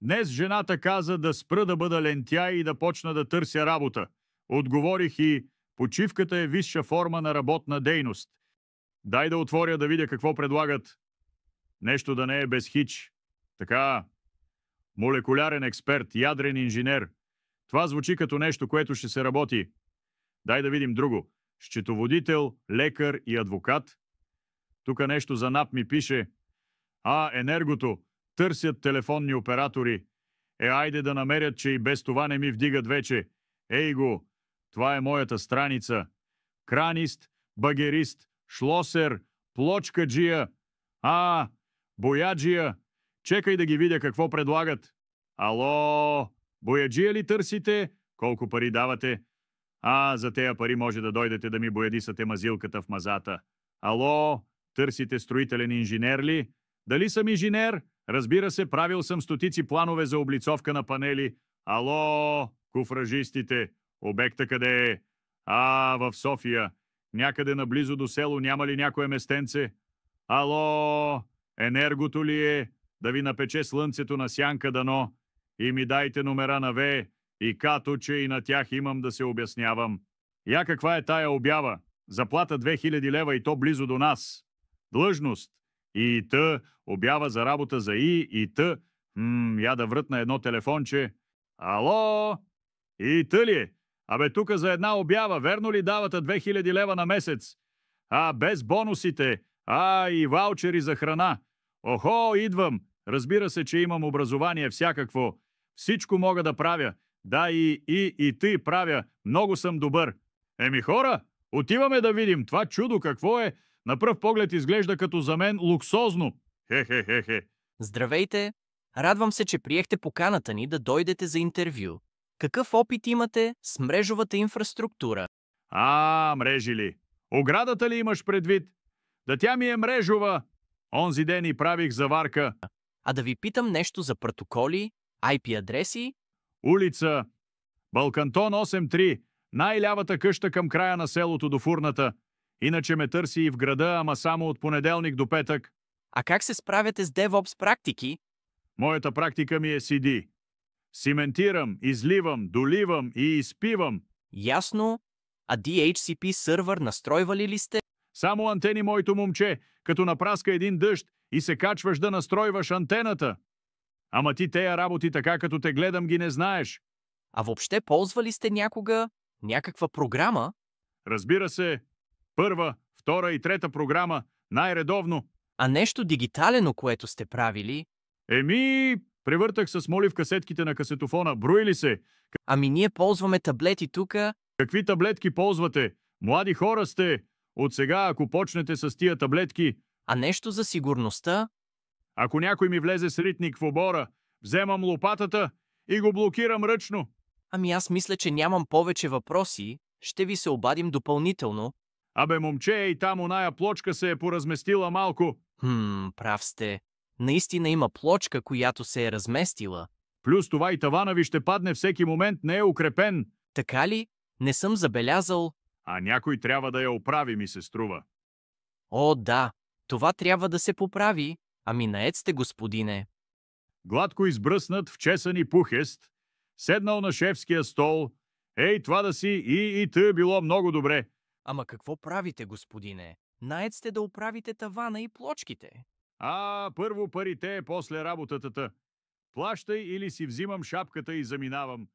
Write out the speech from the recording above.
Днес жената каза да спра да бъда лентяй и да почна да търся работа. Отговорих и почивката е висша форма на работна дейност. Дай да отворя да видя какво предлагат. Нещо да не е без хич. Така, молекулярен експерт, ядрен инженер. Това звучи като нещо, което ще се работи. Дай да видим друго. Счетоводител, лекар и адвокат. Тук нещо за НАП ми пише. Енергото. Търсят телефонни оператори. Айде да намерят, че и без това не ми вдигат вече. Ей го, това е моята страница. Кранист, багерист, шлосер, плочкаджия. Бояджия. Чекай да ги видя какво предлагат. Ало, бояджия ли търсите? Колко пари давате? За тея пари може да дойдете да ми боядисате мазилката в мазата. Ало, търсите строителен инженер ли? Дали съм инженер? Разбира се, правил съм стотици планове за облицовка на панели. Ало, куфражистите, обекта къде е? В София. Някъде наблизо до село няма ли някое местенце? Ало, енергото ли е? Да ви напече слънцето на сянка дано. И ми дайте номера на В и като, че и на тях имам да се обяснявам. Каква е тая обява? Заплата 2000 лева и то близо до нас. Длъжност. И т. Обява за работа за и т. Я да врътна едно телефонче. Ало? И т ли е? Тука за една обява, верно ли давате 2000 лева на месец? Без бонусите. И ваучери за храна. Охо, идвам. Разбира се, че имам образование всякакво. Всичко мога да правя. Да, и ти правя. Много съм добър. Хора, отиваме да видим. Това чудо какво е? На пръв поглед изглежда като за мен луксозно. Хе. Здравейте! Радвам се, че приехте поканата ни да дойдете за интервю. Какъв опит имате с мрежовата инфраструктура? Мрежи ли? Оградата ли имаш предвид? Да тя ми е мрежова. Онзи ден и правих заварка. Да ви питам нещо за протоколи, IP адреси? Улица Балкантон 8-3, най-лявата къща към края на селото до фурната. Иначе ме търси и в града, ама само от понеделник до петък. Как се справяте с DevOps практики? Моята практика ми е CD. Симентирам, изливам, доливам и изпивам. Ясно. DHCP сървър настройвали ли сте? Само антени, моето момче, като напраска един дъжд и се качваш да настройваш антената. Ама ти тея работи така, като те гледам, ги не знаеш. Въобще ползвали сте някога някаква програма? Разбира се. Първа, втора и трета програма, най-редовно. Нещо дигиталено, което сте правили? Превъртах с моли в касетките на касетофона. Брои ли се? Ние ползваме таблети тука. Какви таблетки ползвате? Млади хора сте. От сега, ако почнете с тия таблетки... Нещо за сигурността? Ако някой ми влезе с ритник в обора, вземам лопатата и го блокирам ръчно. Аз мисля, че нямам повече въпроси. Ще ви се обадим допълнително. Момче, и там оная плочка се е поразместила малко. Прав сте. Наистина има плочка, която се е разместила. Плюс това и тавана ви ще падне всеки момент, не е укрепен. Така ли? Не съм забелязал. Някой трябва да я оправи, ми се струва. Да. Това трябва да се поправи. Наед сте, господине. Гладко избръснат, вчесан и пухест, седнал на шефския стол. Това да си и тъ било много добре. Какво правите, господине? Наед сте да оправите тавана и плочките. Първо парите, после работата. Плащай или си взимам шапката и заминавам.